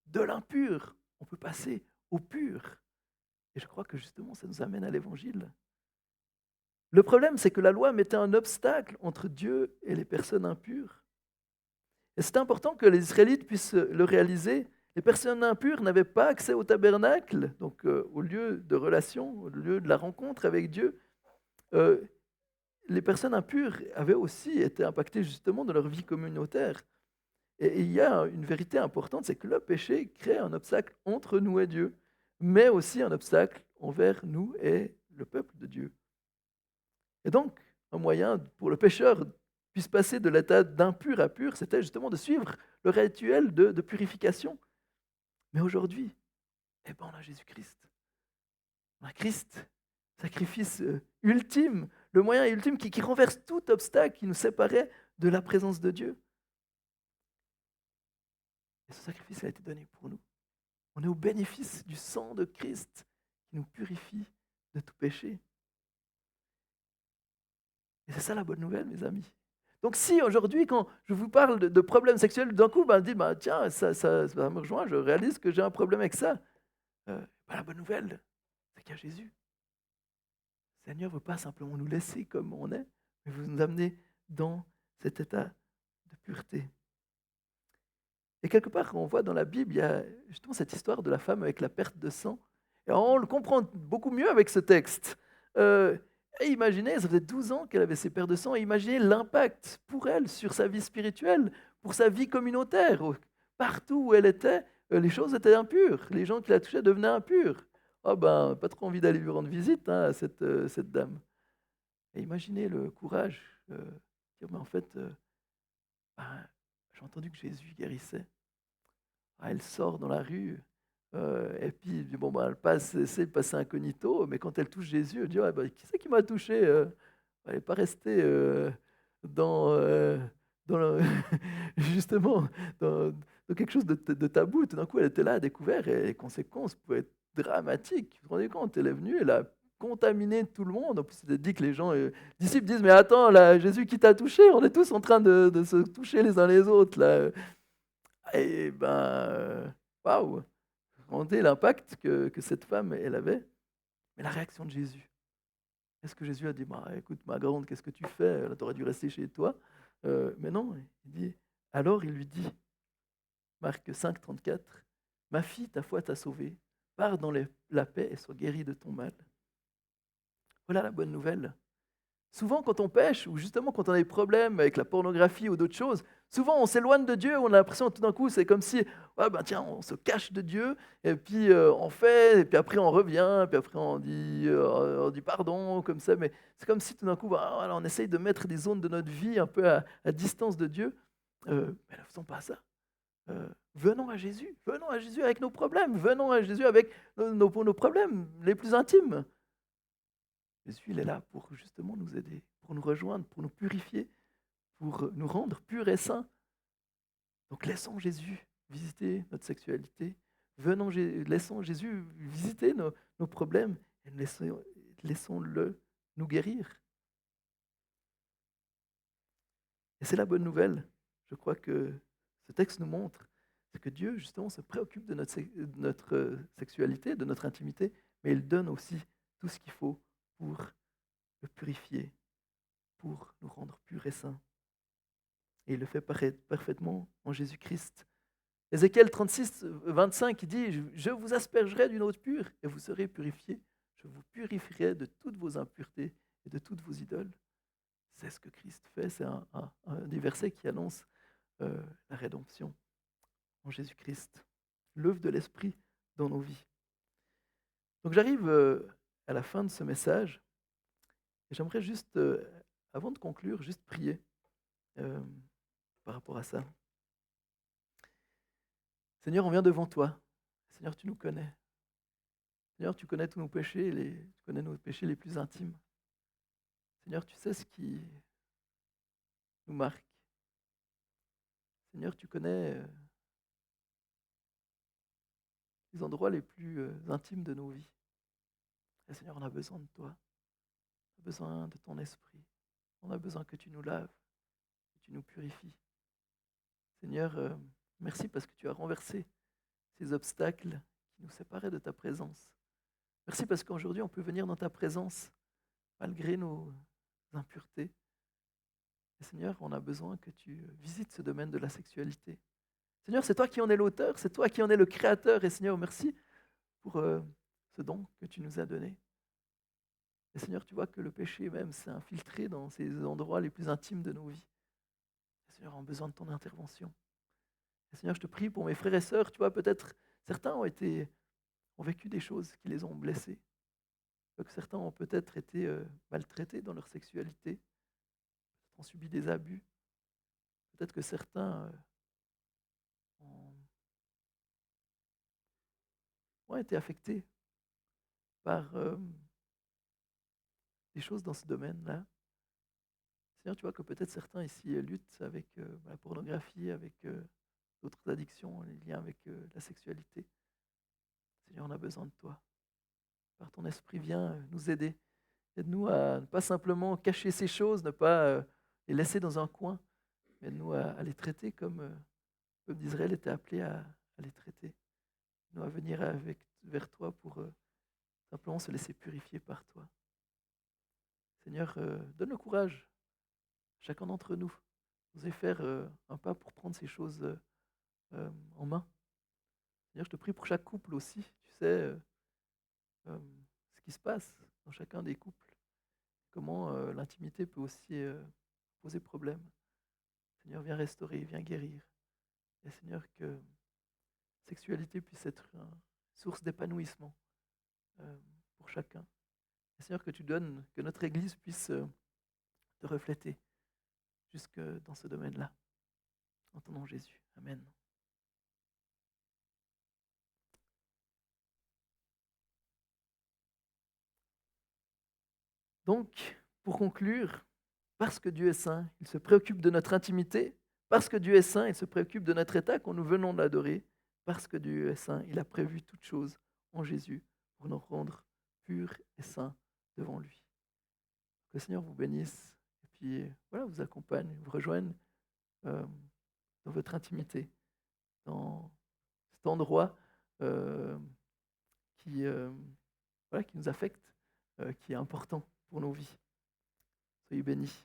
De l'impur, on peut passer au pur. Et je crois que justement, ça nous amène à l'Évangile. Le problème, c'est que la loi mettait un obstacle entre Dieu et les personnes impures. Et c'est important que les Israélites puissent le réaliser. Les personnes impures n'avaient pas accès au tabernacle, donc au lieu de relation, au lieu de la rencontre avec Dieu. Les personnes impures avaient aussi été impactées justement dans leur vie communautaire. Et il y a une vérité importante, c'est que le péché crée un obstacle entre nous et Dieu, mais aussi un obstacle envers nous et le peuple de Dieu. Et donc, un moyen pour le pécheur puisse passer de l'état d'impur à pur, c'était justement de suivre le rituel de purification. Mais aujourd'hui, on a Jésus-Christ. On a Christ, sacrifice ultime, le moyen ultime qui renverse tout obstacle qui nous séparait de la présence de Dieu. Et ce sacrifice a été donné pour nous. On est au bénéfice du sang de Christ qui nous purifie de tout péché. Et c'est ça la bonne nouvelle, mes amis. Donc si aujourd'hui, quand je vous parle de problèmes sexuels, d'un coup, on dit, tiens, ça me rejoint, je réalise que j'ai un problème avec ça. La bonne nouvelle, c'est qu'il y a Jésus. Le Seigneur ne veut pas simplement nous laisser comme on est, mais veut nous amener dans cet état de pureté. Et quelque part, on voit dans la Bible, il y a justement cette histoire de la femme avec la perte de sang. Et on le comprend beaucoup mieux avec ce texte. Et imaginez, ça faisait 12 ans qu'elle avait ces pertes de sang, et imaginez l'impact pour elle sur sa vie spirituelle, pour sa vie communautaire. Partout où elle était, les choses étaient impures. Les gens qui la touchaient devenaient impurs. Oh ben, pas trop envie d'aller lui rendre visite à cette dame. Et imaginez le courage. Mais en fait, j'ai entendu que Jésus guérissait. Elle sort dans la rue, et puis elle essaie de passer incognito, mais quand elle touche Jésus, elle dit qui c'est qui m'a touché Elle n'est pas restée dans justement dans de quelque chose de tabou. Tout d'un coup, elle était là, à découvert, et les conséquences pouvaient être dramatiques. Vous vous rendez compte, elle est venue, elle a contaminé tout le monde. En plus, c'était dit que les gens, les disciples disent, mais attends, là, Jésus qui t'a touché, on est tous en train de se toucher les uns les autres, là. Et ben, waouh, vous vous rendez l'impact que cette femme, elle avait. Mais la réaction de Jésus, est-ce que Jésus a dit, bah, écoute, ma grande, qu'est-ce que tu fais? Tu aurais dû rester chez toi. Mais non, il dit, alors il lui dit, Marc 5, 34, ma fille, ta foi t'a sauvée, pars dans la paix et sois guérie de ton mal. Voilà la bonne nouvelle. Souvent, quand on pêche, ou justement quand on a des problèmes avec la pornographie ou d'autres choses, souvent on s'éloigne de Dieu, on a l'impression tout d'un coup, c'est comme si, ouais, ben tiens, on se cache de Dieu, et puis on fait, et puis après on revient, et puis après on dit pardon, comme ça, mais c'est comme si tout d'un coup, ben, voilà, on essaye de mettre des zones de notre vie un peu à distance de Dieu. Mais ne faisons pas ça. Venons à Jésus avec nos problèmes, venons à Jésus avec nos problèmes les plus intimes. Jésus, il est là pour justement nous aider, pour nous rejoindre, pour nous purifier, pour nous rendre purs et saints. Donc laissons Jésus visiter notre sexualité, laissons Jésus visiter nos problèmes et laissons-le nous guérir. Et c'est la bonne nouvelle, je crois que ce texte nous montre, c'est que Dieu justement se préoccupe de notre sexualité, de notre intimité, mais il donne aussi tout ce qu'il faut pour le purifier, pour nous rendre purs et saints. Et il le fait parfaitement en Jésus-Christ. Ézéchiel 36, 25, il dit, je vous aspergerai d'une eau pure et vous serez purifiés. Je vous purifierai de toutes vos impuretés et de toutes vos idoles. C'est ce que Christ fait. C'est un des versets qui annonce la rédemption en Jésus-Christ. L'œuvre de l'Esprit dans nos vies. Donc j'arrive à la fin de ce message et j'aimerais juste, avant de conclure, juste prier euh, par rapport à ça. Seigneur, on vient devant toi. Seigneur, tu nous connais. Seigneur, tu connais tous nos péchés, tu connais nos péchés les plus intimes. Seigneur, tu sais ce qui nous marque. Seigneur, tu connais les endroits les plus intimes de nos vies. Et Seigneur, on a besoin de toi. On a besoin de ton esprit. On a besoin que tu nous laves, que tu nous purifies. Seigneur, merci parce que tu as renversé ces obstacles qui nous séparaient de ta présence. Merci parce qu'aujourd'hui, on peut venir dans ta présence malgré nos impuretés. Et Seigneur, on a besoin que tu visites ce domaine de la sexualité. Seigneur, c'est toi qui en es l'auteur, c'est toi qui en es le créateur. Et Seigneur, merci pour ce don que tu nous as donné. Et Seigneur, tu vois que le péché même s'est infiltré dans ces endroits les plus intimes de nos vies. Et Seigneur, on a besoin de ton intervention. Et Seigneur, je te prie pour mes frères et sœurs, tu vois, peut-être certains ont vécu des choses qui les ont blessés. Certains ont peut-être été maltraités dans leur sexualité, ont subi des abus. Peut-être que certains ont été affectés par des choses dans ce domaine-là. Seigneur, tu vois que peut-être certains ici luttent avec la pornographie, avec d'autres addictions, les liens avec la sexualité. Seigneur, on a besoin de toi. Par ton esprit, viens nous aider. Aide-nous à ne pas simplement cacher ces choses, ne pas les laisser dans un coin, mais aide-nous à les traiter comme le peuple d'Israël était appelé à les traiter. Nous à venir vers toi pour simplement se laisser purifier par toi. Seigneur, donne le courage, chacun d'entre nous, oser faire un pas pour prendre ces choses en main. Seigneur, je te prie pour chaque couple aussi, tu sais ce qui se passe dans chacun des couples, comment l'intimité peut aussi poser problème. Seigneur, viens restaurer, viens guérir. Et Seigneur, que la sexualité puisse être une source d'épanouissement pour chacun. Et Seigneur, que tu donnes, que notre Église puisse te refléter jusque dans ce domaine-là. En ton nom, Jésus. Amen. Donc, pour conclure, parce que Dieu est saint, il se préoccupe de notre intimité. parce que Dieu est saint, il se préoccupe de notre état quand nous venons de l'adorer. Parce que Dieu est saint, il a prévu toutes choses en Jésus pour nous rendre purs et saints devant lui. Que le Seigneur vous bénisse et puis voilà, vous accompagne, vous rejoigne euh, dans votre intimité, dans cet endroit euh, qui, voilà, qui nous affecte, qui est important pour nos vies. Soyez bénis.